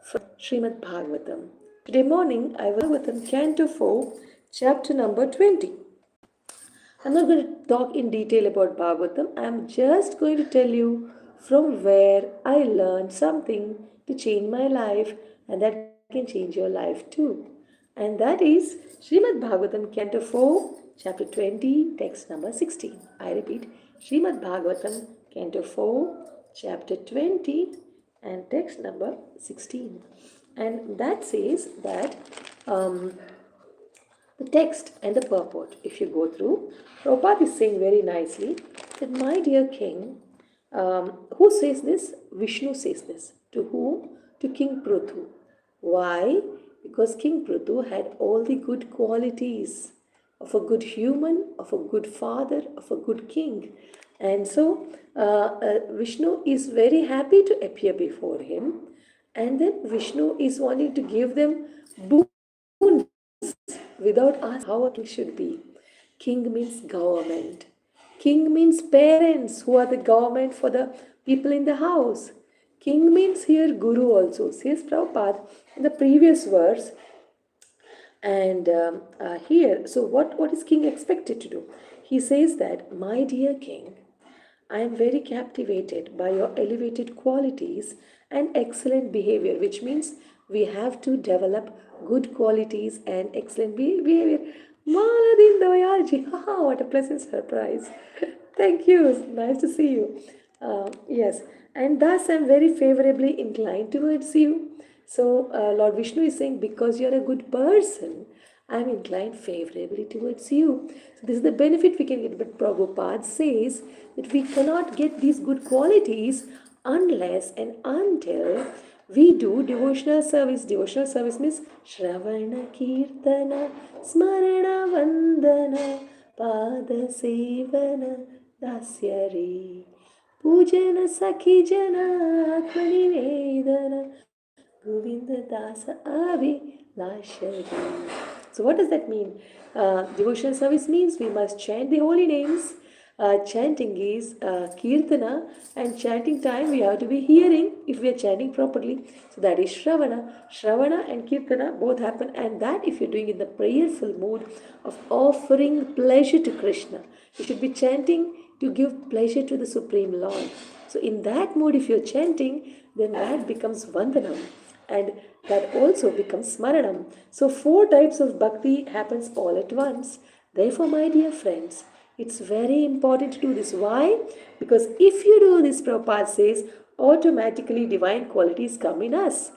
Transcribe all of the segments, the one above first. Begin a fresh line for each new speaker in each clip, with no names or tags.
from Srimad Bhagavatam. Today morning I was Bhagavatam Canto 4, chapter number 20. I'm not going to talk in detail about Bhagavatam. I'm just going to tell you from where I learned something to change my life and that can change your life too. And that is Srimad Bhagavatam Canto 4, chapter 20, text number 16. I repeat, Srimad Bhagavatam Canto 4, chapter 20 and text number 16. And that says that the text and the purport, if you go through, Prabhupada is saying very nicely that, my dear king, who says this? Vishnu says this. To whom? To King Prithu. Why? Because King Prithu had all the good qualities of a good human, of a good father, of a good king. And so Vishnu is very happy to appear before him. And then Vishnu is wanting to give them boons without asking how a king should be. King means government. King means parents who are the government for the people in the house. King means here Guru also, says Prabhupada in the previous verse. And here, so what is king expected to do? He says that, my dear king, I am very captivated by your elevated qualities and excellent behavior, which means we have to develop good qualities and excellent behavior. Maladin Doyaji, what a pleasant surprise. Thank you. It's nice to see you. Yes, and thus I'm very favorably inclined towards you. So, Lord Vishnu is saying, because you're a good person, I'm inclined favorably towards you. So, this is the benefit we can get. But Prabhupada says that we cannot get these good qualities unless and until we do devotional service. Devotional service means Shravana Kirtana Smarana Vandana Pada Sevana Dasyari Pujana Sakhi Jana Atmanivedana Govinda Dasa Abhilashari. So what does that mean? Devotional service means we must chant the holy names. Chanting is kirtana, and chanting time we have to be hearing if we are chanting properly. So that is Shravana. Shravana and Kirtana both happen, and that if you're doing in the prayerful mood of offering pleasure to Krishna. You should be chanting to give pleasure to the Supreme Lord. So in that mood, if you're chanting, then that becomes Vandanam. And that also becomes Smaranam. So 4 types of bhakti happens all at once. Therefore, my dear friends, it's very important to do this. Why? Because if you do this, Prabhupada says, automatically divine qualities come in us.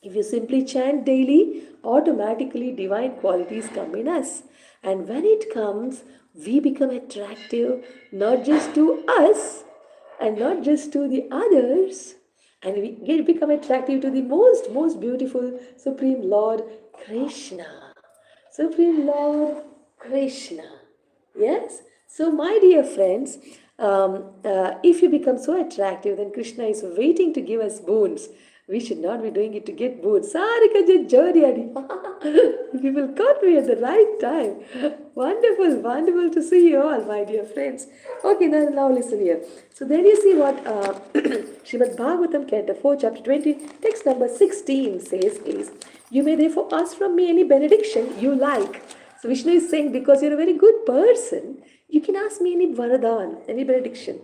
If you simply chant daily, automatically divine qualities come in us. And when it comes, we become attractive not just to us and not just to the others, and we become attractive to the most beautiful Supreme Lord Krishna. Supreme Lord Krishna. Yes? So, my dear friends, if you become so attractive, then Krishna is waiting to give us boons. We should not be doing it to get boons. People caught me at the right time. Wonderful, wonderful to see you all, my dear friends. Okay, now listen here. So then you see what Srimad Bhagavatam, Canto 4, chapter 20, text number 16 says is, you may therefore ask from me any benediction you like. So Vishnu is saying, because you're a very good person, you can ask me any varadan, any benediction.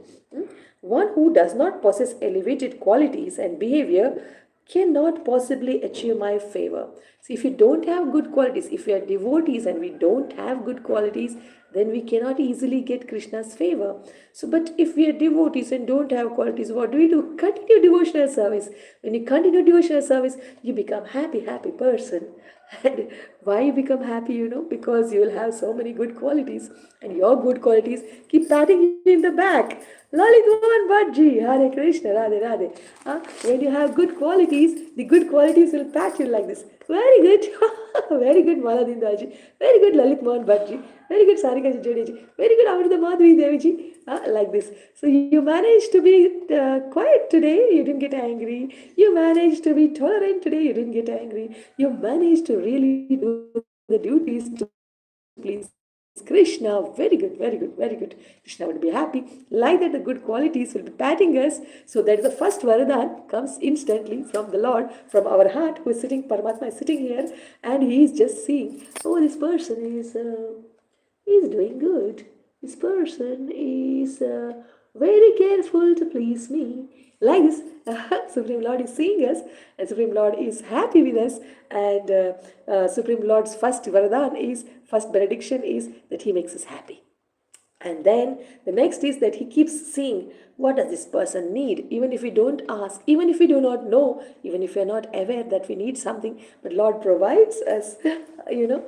One who does not possess elevated qualities and behavior cannot possibly achieve my favor. So if you don't have good qualities, if we are devotees and we don't have good qualities, then we cannot easily get Krishna's favor. So, but if we are devotees and don't have qualities, what do? Continue devotional service. When you continue devotional service, you become happy person. And why you become happy, because you will have so many good qualities, and your good qualities keep patting you in the back. Lalit Mohan Bhaji, Hare Krishna, Radhe Radhe. When you have good qualities, the good qualities will pat you like this. Very good. Very good Maladindaji. Very good Lalit Mohan Bhaji. Very good Sarika Jodeji. Very good Amrita Madhuri Deviji. Like this. So you managed to be quiet today, you didn't get angry. You managed to be tolerant today, you didn't get angry. You managed to really do the duties to please Krishna, very good, very good, very good. Krishna would be happy. Like that, the good qualities will be patting us. So that is the first Varadan comes instantly from the Lord, from our heart, who is sitting, Paramatma is sitting here, and he is just seeing, oh, this person is doing good. This person is very careful to please me. Like this, Supreme Lord is seeing us, and Supreme Lord is happy with us. And Supreme Lord's first Varadan is, first benediction is that he makes us happy. And then the next is that he keeps seeing what does this person need, even if we don't ask, even if we do not know, even if we are not aware that we need something, but Lord provides us, you know.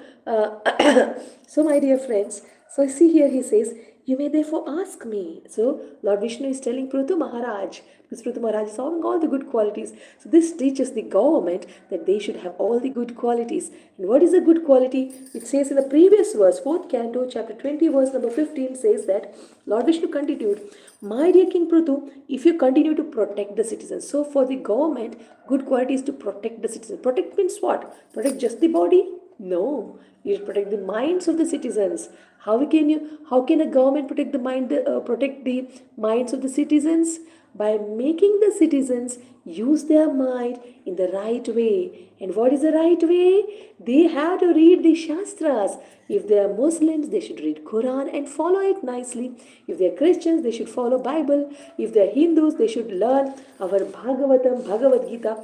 So my dear friends, so see here he says, you may therefore ask me. So Lord Vishnu is telling Prithu Maharaj, because Prithu Maharaj is having all the good qualities. So this teaches the government that they should have all the good qualities. And what is a good quality? It says in the previous verse, 4th canto, chapter 20, verse number 15 says that Lord Vishnu continued, my dear King Prithu, if you continue to protect the citizens. So for the government, good quality is to protect the citizens. Protect means what? Protect just the body? No, you should protect the minds of the citizens. How can a government protect the minds of the citizens? By making the citizens use their mind in the right way. And what is the right way? They have to read the Shastras. If they are Muslims, they should read Quran and follow it nicely. If they are Christians, they should follow Bible. If they are Hindus, they should learn our Bhagavatam, Bhagavad Gita.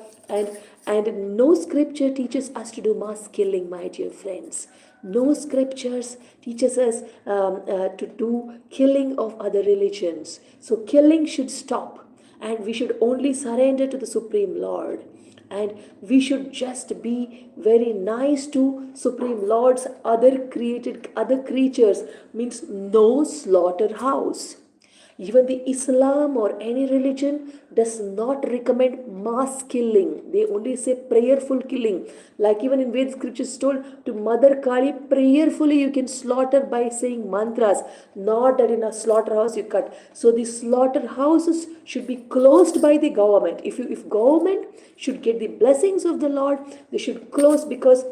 And no scripture teaches us to do mass killing, my dear friends. No scriptures teaches us to do killing of other religions. So killing should stop, and we should only surrender to the Supreme Lord. And we should just be very nice to Supreme Lord's other creatures, means no slaughterhouse. Even the Islam or any religion does not recommend mass killing. They only say prayerful killing. Like even in Vedic scriptures told to Mother Kali, prayerfully you can slaughter by saying mantras. Not that in a slaughterhouse you cut. So the slaughterhouses should be closed by the government. If government should get the blessings of the Lord, they should close, because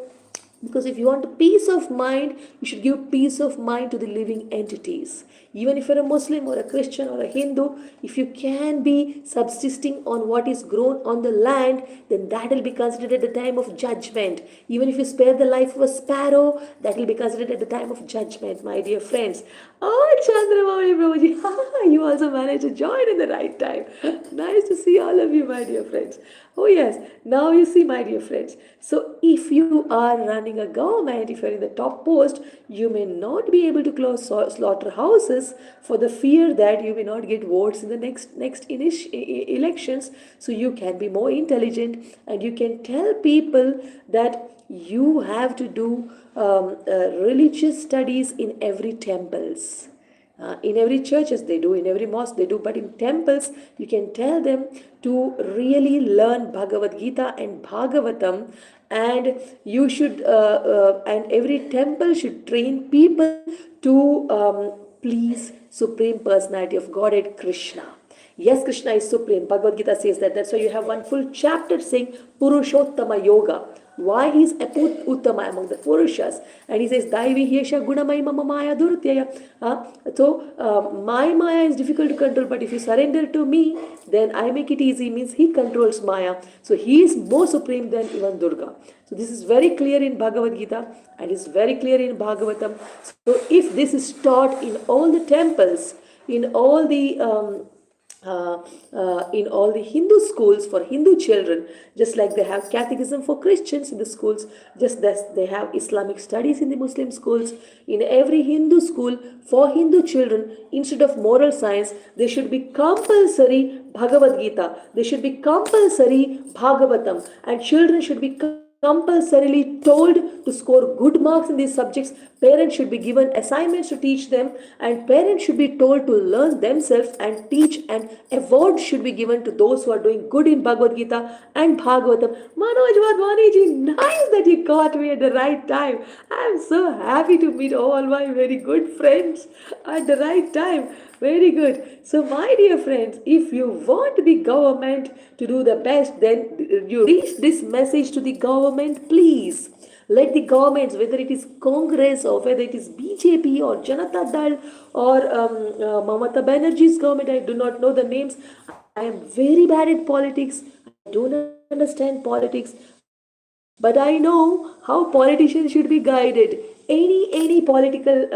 if you want peace of mind, you should give peace of mind to the living entities. Even if you're a Muslim or a Christian or a Hindu, if you can be subsisting on what is grown on the land, then that will be considered at the time of judgment. Even if you spare the life of a sparrow, that will be considered at the time of judgment, my dear friends. Oh, Chandramauli Prabhuji, you also managed to join in the right time. Nice to see all of you, my dear friends. Oh yes, now you see, my dear friends. So if you are running a government, if you are in the top post, you may not be able to close slaughterhouses for the fear that you may not get votes in the next elections. So you can be more intelligent, and you can tell people that you have to do religious studies in every temples. In every churches they do, in every mosque they do, but in temples you can tell them to really learn Bhagavad Gita and Bhagavatam, and you should and every temple should train people to please Supreme Personality of Godhead Krishna. Yes, Krishna is supreme. Bhagavad Gita says that. That's why you have one full chapter saying Purushottama Yoga. Why he is Uttama among the Purushas. And he says, Daivi Hesha Gunamai Mama Maya Durutyaya. So, my Maya is difficult to control, but if you surrender to me, then I make it easy. Means he controls Maya. So, he is more supreme than even Durga. So, this is very clear in Bhagavad Gita, and is very clear in Bhagavatam. So, if this is taught in all the temples, in all the in all the Hindu schools for Hindu children, just like they have catechism for Christians in the schools, just as they have Islamic studies in the Muslim schools, in every Hindu school for Hindu children, instead of moral science, there should be compulsory Bhagavad Gita, there should be compulsory Bhagavatam, and children should be compulsorily told to score good marks in these subjects. Parents should be given assignments to teach them, and parents should be told to learn themselves and teach, and awards should be given to those who are doing good in Bhagavad Gita and Bhagavatam. Manoj Wadhwani, nice that you caught me at the right time. I am so happy to meet all my very good friends at the right time. Very good. So, my dear friends, if you want the government to do the best, then you reach this message to the government, please. Let the governments, whether it is Congress or whether it is BJP or Janata Dal or Mamata Banerjee's government, I do not know the names. I am very bad at politics. I don't understand politics, but I know how politicians should be guided. Any political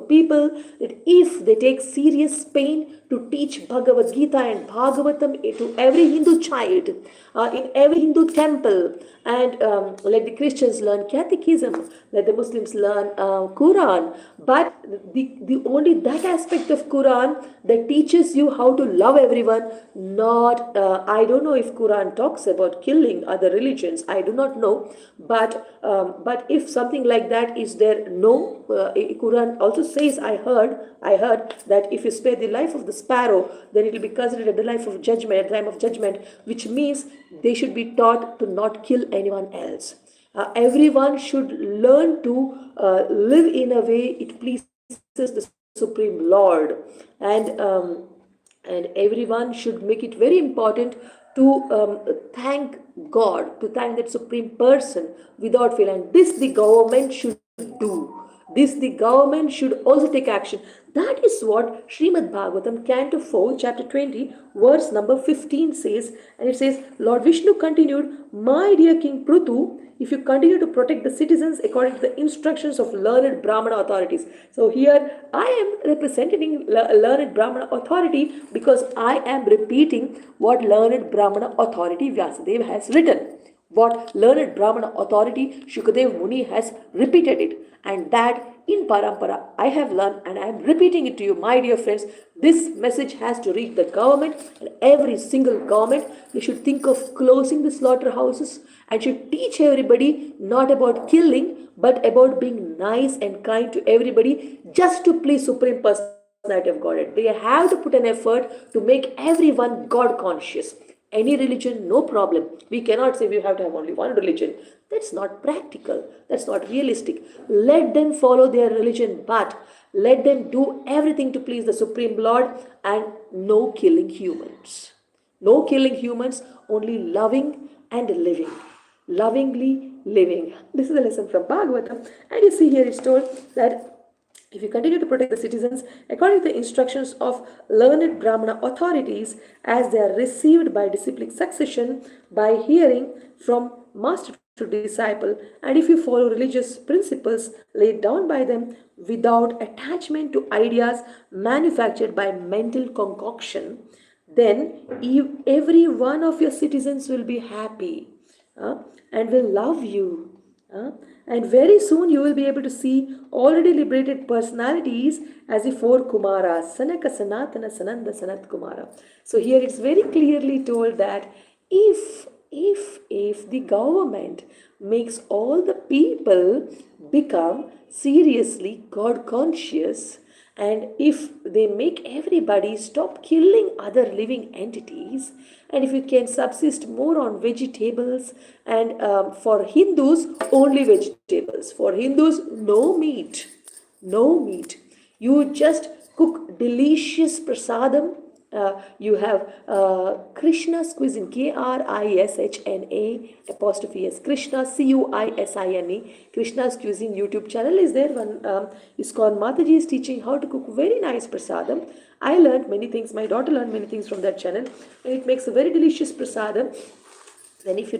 people, that if they take serious pain to teach Bhagavad Gita and Bhagavatam to every Hindu child in every Hindu temple, and let the Christians learn Catechism, let the Muslims learn Quran, but the only that aspect of Quran that teaches you how to love everyone, not I don't know if Quran talks about killing other religions, I do not know, but if something like that is there, no, Quran also says, I heard that if you spare the life of the sparrow, then it will be considered at the life of judgment, at the time of judgment, which means they should be taught to not kill anyone else. Everyone should learn to live in a way it pleases the Supreme Lord, and and everyone should make it very important to thank God, to thank that Supreme Person without fail. And this the government should do. This the government should also take action. That is what Srimad Bhagavatam, Canto 4, Chapter 20, verse number 15 says. And it says, Lord Vishnu continued, My dear King Prithu, if you continue to protect the citizens according to the instructions of learned Brahmana authorities. So here I am representing learned Brahmana authority because I am repeating what learned Brahmana authority Vyasadeva has written. What learned Brahmana authority Shukadev Muni has repeated it, and that in parampara I have learned, and I am repeating it to you, my dear friends. This message has to reach the government, and every single government, they should think of closing the slaughterhouses and should teach everybody not about killing but about being nice and kind to everybody just to please Supreme Personality of Godhead. They have to put an effort to make everyone God conscious. Any religion, no problem. We cannot say we have to have only one religion. That's not practical. That's not realistic. Let them follow their religion, but let them do everything to please the Supreme Lord, and no killing humans. No killing humans, only loving and living. Lovingly living. This is a lesson from Bhagavatam. And you see here it's told that if you continue to protect the citizens according to the instructions of learned Brahmana authorities as they are received by disciplic succession by hearing from master to disciple, and if you follow religious principles laid down by them without attachment to ideas manufactured by mental concoction, then every one of your citizens will be happy and will love you. And very soon you will be able to see already liberated personalities as the four Kumaras, Sanaka, Sanatana, Sananda, Sanat Kumara. So here it's very clearly told that if the government makes all the people become seriously God conscious, and if they make everybody stop killing other living entities, and if you can subsist more on vegetables, and for Hindus only vegetables, for Hindus no meat, no meat, you just cook delicious prasadam. You have Krishna's cuisine, Krishna apostrophe S, Krishna Cuisine. Krishna's cuisine YouTube channel is there. One is called Mataji is teaching how to cook very nice prasadam. I learned many things, my daughter learned many things from that channel, and it makes a very delicious prasadam. Then if you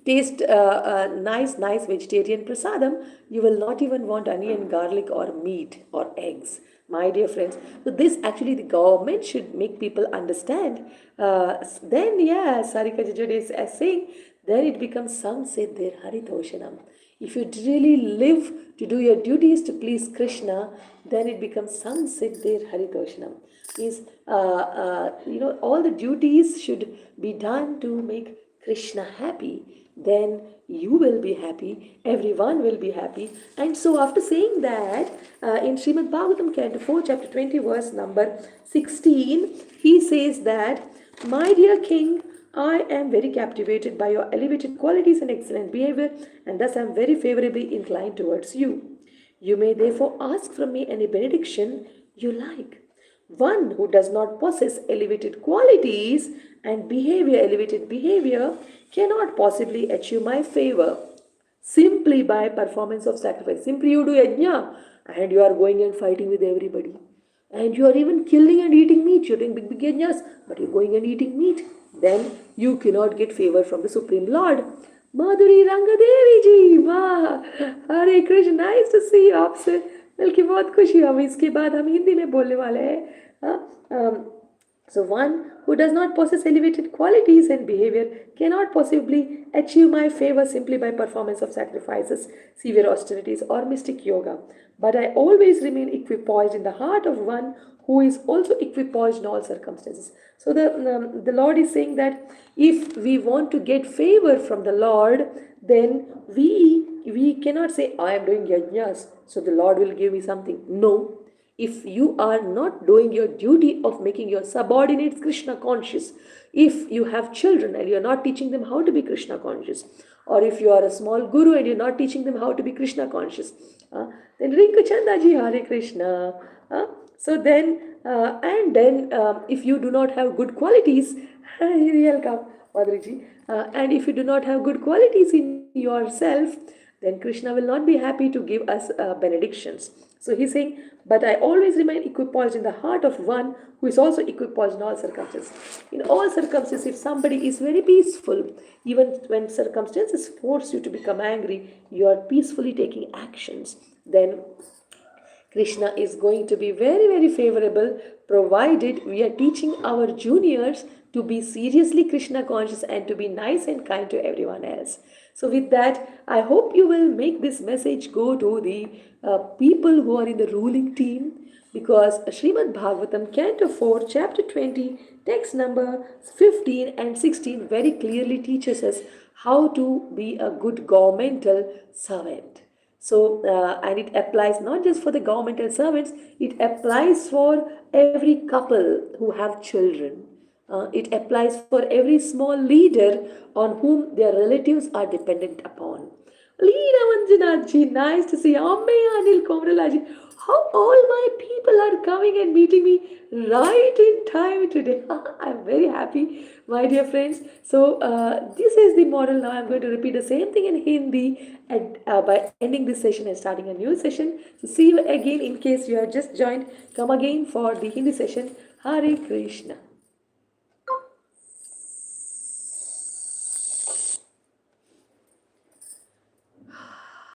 taste nice vegetarian prasadam, you will not even want onion, garlic or meat or eggs. My dear friends, so this actually the government should make people understand. Then yes, Sarika Jajode is saying, then it becomes some say there Haritoshanam. If you really live to do your duties to please Krishna, then it becomes some siddhir haritoshanam. Means, all the duties should be done to make Krishna happy. Then you will be happy, everyone will be happy. And so after saying that, in Srimad Bhagavatam, Canto 4, Chapter 20, verse number 16, he says that, My dear king, I am very captivated by your elevated qualities and excellent behavior, and thus I am very favorably inclined towards you. You may therefore ask from me any benediction you like. One who does not possess elevated qualities and elevated behavior, cannot possibly achieve my favor. simply by performance of sacrifice. Simply you do yajna and you are going and fighting with everybody. And you are even killing and eating meat. You're doing big, big yajnas, but you're going and eating meat. Then you cannot get favor from the Supreme Lord. माधुरी रंग देवी जी वाह Hare Krishna nice to see you आपसे मिलके बहुत खुशी हुई इसके बाद हम हिंदी में बोलने वाले हैं so one who does not possess elevated qualities and behavior cannot possibly achieve my favor simply by performance of sacrifices, severe austerities, or mystic yoga. But I always remain equipoised in the heart of one who is also equipoised in all circumstances. So the Lord is saying that if we want to get favor from the Lord, then we cannot say, I am doing yajnas, so the Lord will give me something. No. If you are not doing your duty of making your subordinates Krishna conscious, if you have children and you are not teaching them how to be Krishna conscious, or if you are a small guru and you're not teaching them how to be Krishna conscious, then Rinku Chandaji Hare Krishna. So then, if you do not have good qualities, welcome, Madhuriji, and if you do not have good qualities in yourself, then Krishna will not be happy to give us benedictions. So he's saying, but I always remain equipoised in the heart of one who is also equipoised in all circumstances. In all circumstances, if somebody is very peaceful, even when circumstances force you to become angry, you are peacefully taking actions, then Krishna is going to be very, very favorable, provided we are teaching our juniors to be seriously Krishna conscious and to be nice and kind to everyone else. So with that, I hope you will make this message go to the people who are in the ruling team, because Srimad Bhagavatam, Canto 4, Chapter 20, text number 15 and 16 very clearly teaches us how to be a good governmental servant. So, and it applies not just for the governmental servants, it applies for every couple who have children. It applies for every small leader on whom their relatives are dependent upon. Leela Manjunathji, nice to see you. Ammeya Anil Komralaji, how all my people are coming and meeting me right in time today. I'm very happy, my dear friends. So this is the model. Now I'm going to repeat the same thing in Hindi and, by ending this session and starting a new session. So see you again in case you have just joined. Come again for the Hindi session. Hare Krishna.